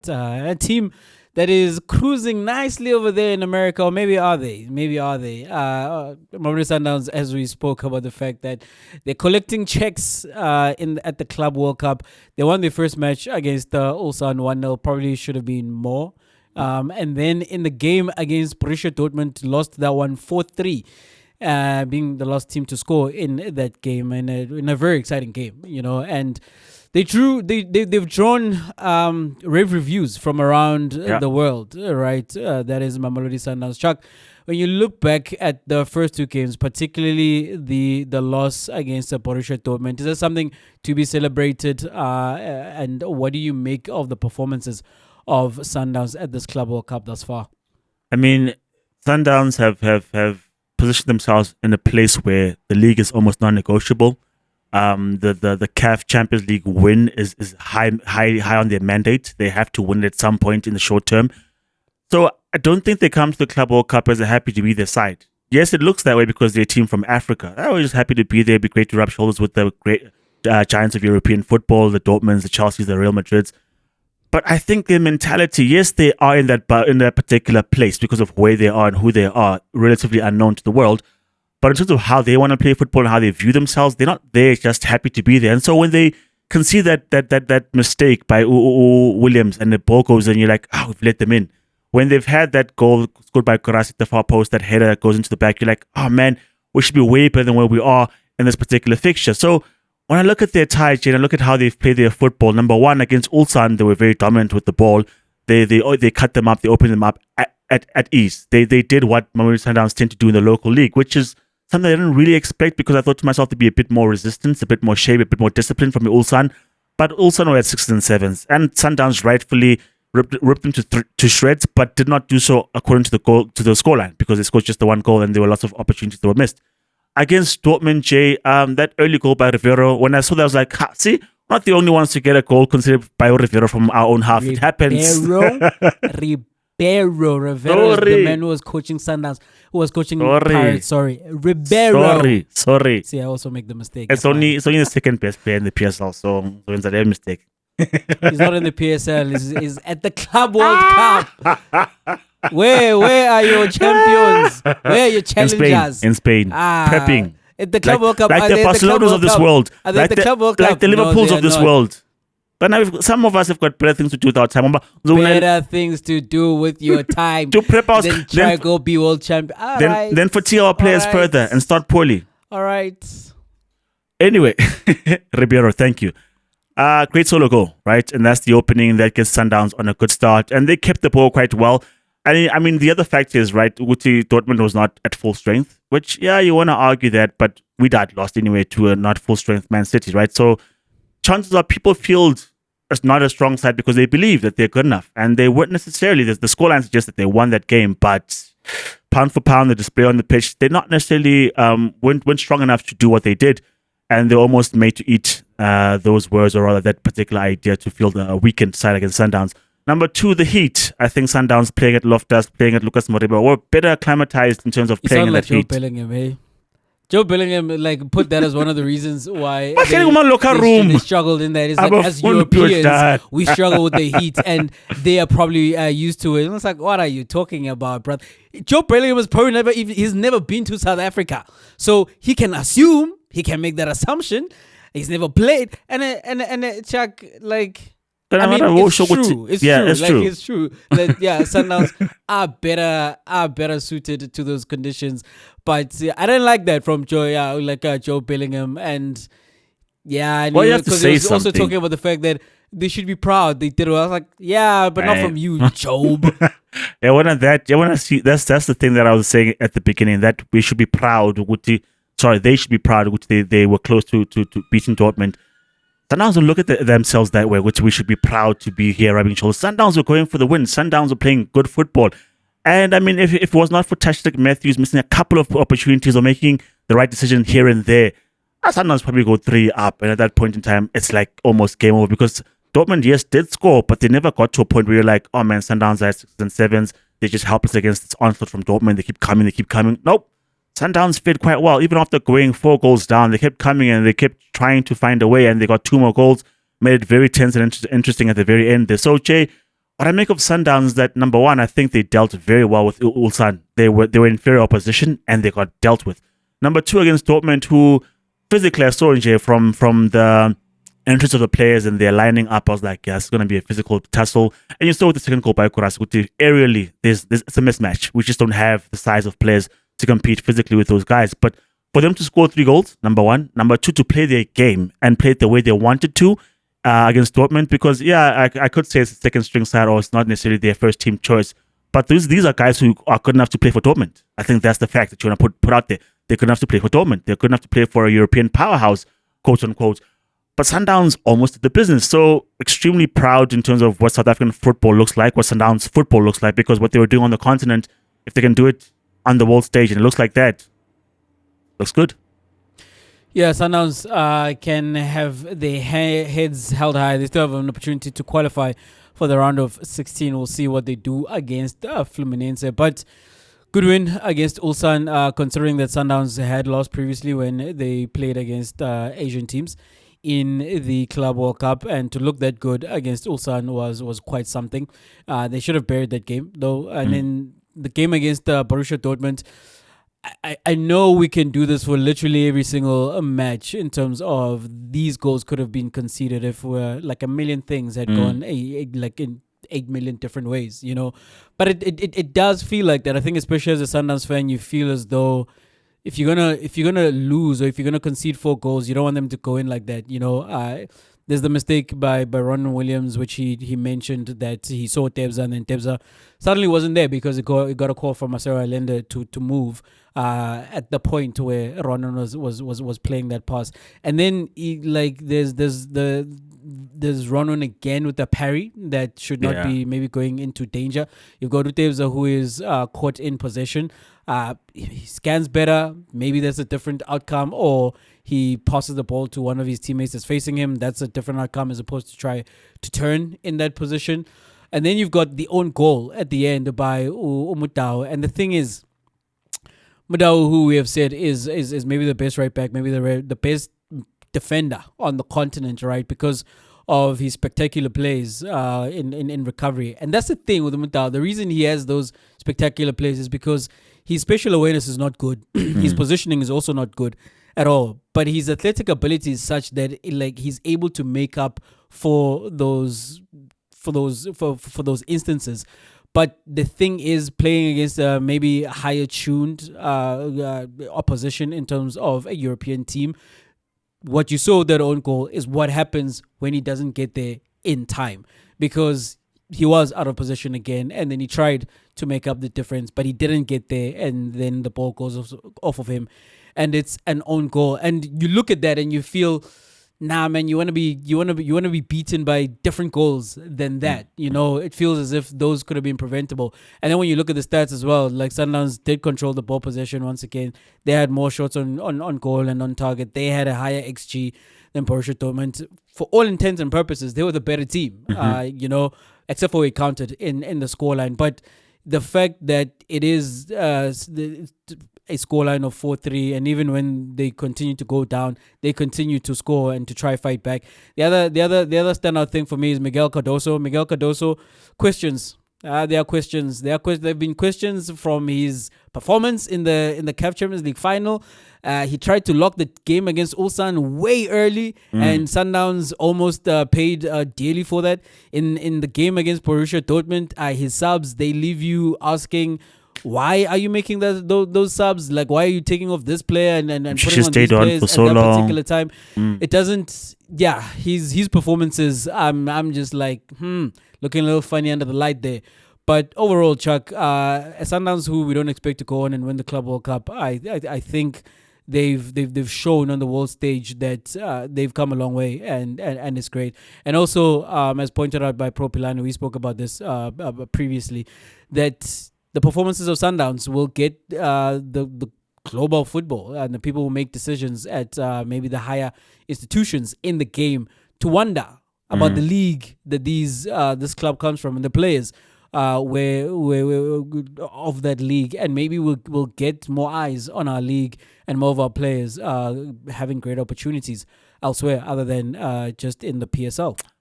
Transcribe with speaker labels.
Speaker 1: A team that is cruising nicely over there in America, or maybe are they? Mamelodi Sundowns, as we spoke about the fact that they're collecting checks at the Club World Cup. They won their first match against Ulsan 1-0. Probably should have been more. And then in the game against Borussia Dortmund, lost that one 4-3. Being the last team to score in that game, in a very exciting game, and they've drawn rave reviews from around the world, right? That is Mamelodi Sundowns. Chuck, when you look back at the first two games, particularly the loss against Borussia Dortmund, is there something to be celebrated? And what do you make of the performances of Sundowns at this Club World Cup thus far?
Speaker 2: I mean, Sundowns have positioned themselves in a place where the league is almost non-negotiable. The CAF Champions League win is high on their mandate. They have to win it at some point in the short term. So I don't think they come to the Club World Cup as they're happy to be their side. Yes, it looks that way because they're a team from Africa. They're always happy to be there. It'd be great to rub shoulders with the great giants of European football, the Dortmunds, the Chelseas, the Real Madrids. But I think their mentality, yes, they are in that particular place because of where they are and who they are, relatively unknown to the world. But in terms of how they want to play football and how they view themselves, they're not there just happy to be there. And so when they can see that mistake by Williams and the ball goes in, you're like, we've let them in. When they've had that goal scored by Kurasi at the far post, that header that goes into the back, you're like, oh man, we should be way better than where we are in this particular fixture. So when I look at their ties, and I look at how they've played their football, number one, against Ulsan, they were very dominant with the ball. They cut them up, they opened them up at ease. They did what Mamelodi Sundowns tend to do in the local league, which is something I didn't really expect because I thought to myself to be a bit more resistance, a bit more shape, a bit more discipline from the Ulsan. But Ulsan were at 6s and 7s, and Sundowns rightfully ripped them to shreds, but did not do so according to the scoreline because they scored just the one goal and there were lots of opportunities that were missed. Against Dortmund, Jay, that early goal by Rivero, when I saw that, I was like, see, we're not the only ones to get a goal considered by Rivero from our own half. It happens.
Speaker 1: Rivero is the man who was coaching Sundowns, who was coaching Pirates. Sorry, Ribeiro.
Speaker 2: Sorry.
Speaker 1: See, I also make the mistake.
Speaker 2: It's only the second best player in the PSL, so it's a mistake.
Speaker 1: He's not in the PSL. He's at the Club World Cup. Where are your champions? Where are your challengers?
Speaker 2: In Spain. Prepping.
Speaker 1: At the Club World Cup.
Speaker 2: Like the Barcelonas of this world.
Speaker 1: Are they at the Club World Cup?
Speaker 2: Like the Liverpools of this world. But now some of us have got better things to do with our time.
Speaker 1: Better things to do with your time.
Speaker 2: To prep us.
Speaker 1: Then try go be world champion.
Speaker 2: Then fatigue our players further and start poorly.
Speaker 1: All right.
Speaker 2: Anyway, Ribeiro, thank you. Great solo goal, right? And that's the opening that gets Sundowns on a good start. And they kept the ball quite well. I mean, the other fact is, right, Dortmund was not at full strength, which, you want to argue that, but we lost anyway to a not full strength Man City, right? So chances are people field as not a strong side because they believe that they're good enough. And they weren't necessarily, the scoreline suggests that they won that game, but pound for pound, the display on the pitch, they're not necessarily weren't strong enough to do what they did. And they're almost made to eat those words, or rather that particular idea, to field a weakened side against Sundowns. Number two, the heat. I think Sundowns playing at Loftus, playing at Lucas Moura were better acclimatized in terms of playing in that heat.
Speaker 1: Joe Bellingham, eh? Joe Bellingham, put that as one of the reasons why
Speaker 2: they
Speaker 1: struggled in that. It's like, as Europeans, we struggle with the heat, and they are probably used to it. And it's like, what are you talking about, brother? Joe Bellingham has probably he's never been to South Africa, so he can assume, he can make that assumption. He's never played, and Chuck, it's true. It's true. Sundowns are better suited to those conditions. But I don't like that from Joe. Joe Bellingham, and you have to say something. Also talking about the fact that they should be proud. They did well. I was like, but not from you, Job.
Speaker 2: I see. That's the thing that I was saying at the beginning, that we should be proud. They should be proud, which they were close to beating Dortmund. Sundowns will look at themselves that way, which we should be proud to be here rubbing shoulders. Sundowns were going for the win. Sundowns were playing good football. And I mean, if it was not for Tashtek Matthews missing a couple of opportunities or making the right decision here and there, Sundowns probably go 3 up. And at that point in time, it's like almost game over, because Dortmund, yes, did score, but they never got to a point where you're like, oh man, Sundowns are at 6s and 7s. They're just helpless against this onslaught from Dortmund. They keep coming. Nope. Sundowns fared quite well. Even after going 4 goals down, they kept coming and they kept trying to find a way, and they got 2 more goals, made it very tense and interesting at the very end there. So, Jay, what I make of Sundowns that number one, I think they dealt very well with Ulsan. They were inferior opposition and they got dealt with. Number two, against Dortmund, who physically I saw NJ from the entrance of the players and they're lining up. I was like, yeah, it's going to be a physical tussle. And you saw with the second goal by Kuras, aerially, it's a mismatch. We just don't have the size of players to compete physically with those guys. But for them to score 3 goals, number one. Number two, to play their game and play it the way they wanted to against Dortmund. Because, yeah, I could say it's a second string side or it's not necessarily their first team choice. But these are guys who are good enough to play for Dortmund. I think that's the fact that you want to put out there. They're good enough to play for Dortmund. They're good enough to play for a European powerhouse, quote unquote. But Sundowns almost did the business. So extremely proud in terms of what South African football looks like, what Sundowns football looks like, because what they were doing on the continent, if they can do it on the world stage and it looks like that, looks good.
Speaker 1: Yeah, Sundowns can have their heads held high. They still have an opportunity to qualify for the round of 16. We'll see what they do against Fluminense. But good win against Ulsan, considering that Sundowns had lost previously when they played against Asian teams in the Club World Cup, and to look that good against Ulsan was quite something. They should have buried that game though. And then the game against Borussia Dortmund, I know we can do this for literally every single match in terms of these goals could have been conceded if like a million things had gone like in 8 million different ways, you know. But it does feel like that. I think especially as a Sundowns fan, you feel as though if you're gonna lose or if you're gonna concede 4 goals, you don't want them to go in like that, you know. There's the mistake by Ronald Williams, which he mentioned that he saw Tebza and then Tebza suddenly wasn't there because he got a call from Marcelo Allende to move at the point where Ronald was playing that pass, and then there's Ronald again with the parry that should not be maybe going into danger. You've got Utebza who is caught in possession. He scans better. Maybe there's a different outcome, or he passes the ball to one of his teammates that's facing him. That's a different outcome as opposed to try to turn in that position. And then you've got the own goal at the end by Umutao. And the thing is, Mudau, who we have said is maybe the best right back, maybe the best defender on the continent, right? Because of his spectacular plays in recovery. And that's the thing with Mudau. The reason he has those spectacular plays is because his spatial awareness is not good. His positioning is also not good at all. But his athletic ability is such that he's able to make up for those instances. But the thing is, playing against maybe higher tuned opposition in terms of a European team, what you saw with that own goal is what happens when he doesn't get there in time, because he was out of position again, and then he tried to make up the difference, but he didn't get there, and then the ball goes off of him, and it's an own goal. And you look at that and you feel, nah, man, you want to be beaten by different goals than that. You know, it feels as if those could have been preventable. And then when you look at the stats as well, like Sundowns did control the ball possession once again. They had more shots on goal and on target. They had a higher XG than Borussia Dortmund. For all intents and purposes, they were the better team. You know, except for we counted in the scoreline. But the fact that it is a scoreline of 4-3, and even when they continue to go down, they continue to score and to try fight back. The other standout thing for me is Miguel Cardoso. Questions. There are questions. There have been questions from his performance in the CAF Champions League final. He tried to lock the game against Ulsan way early, and Sundowns almost paid dearly for that. In the game against Borussia Dortmund, his subs, they leave you asking, why are you making those subs? Like, why are you taking off this player and putting on these players at that particular time? It doesn't. Yeah, his performances. I'm just like looking a little funny under the light there. But overall, Chuck, Sundowns, who we don't expect to go on and win the Club World Cup, I think they've shown on the world stage that they've come a long way, and it's great. And also, as pointed out by Pro Pilano, we spoke about this previously, that the performances of Sundowns will get the global football and the people who make decisions at maybe the higher institutions in the game to wonder about the league that this club comes from and the players where of that league, and maybe we'll get more eyes on our league and more of our players having great opportunities elsewhere other than just in the PSL.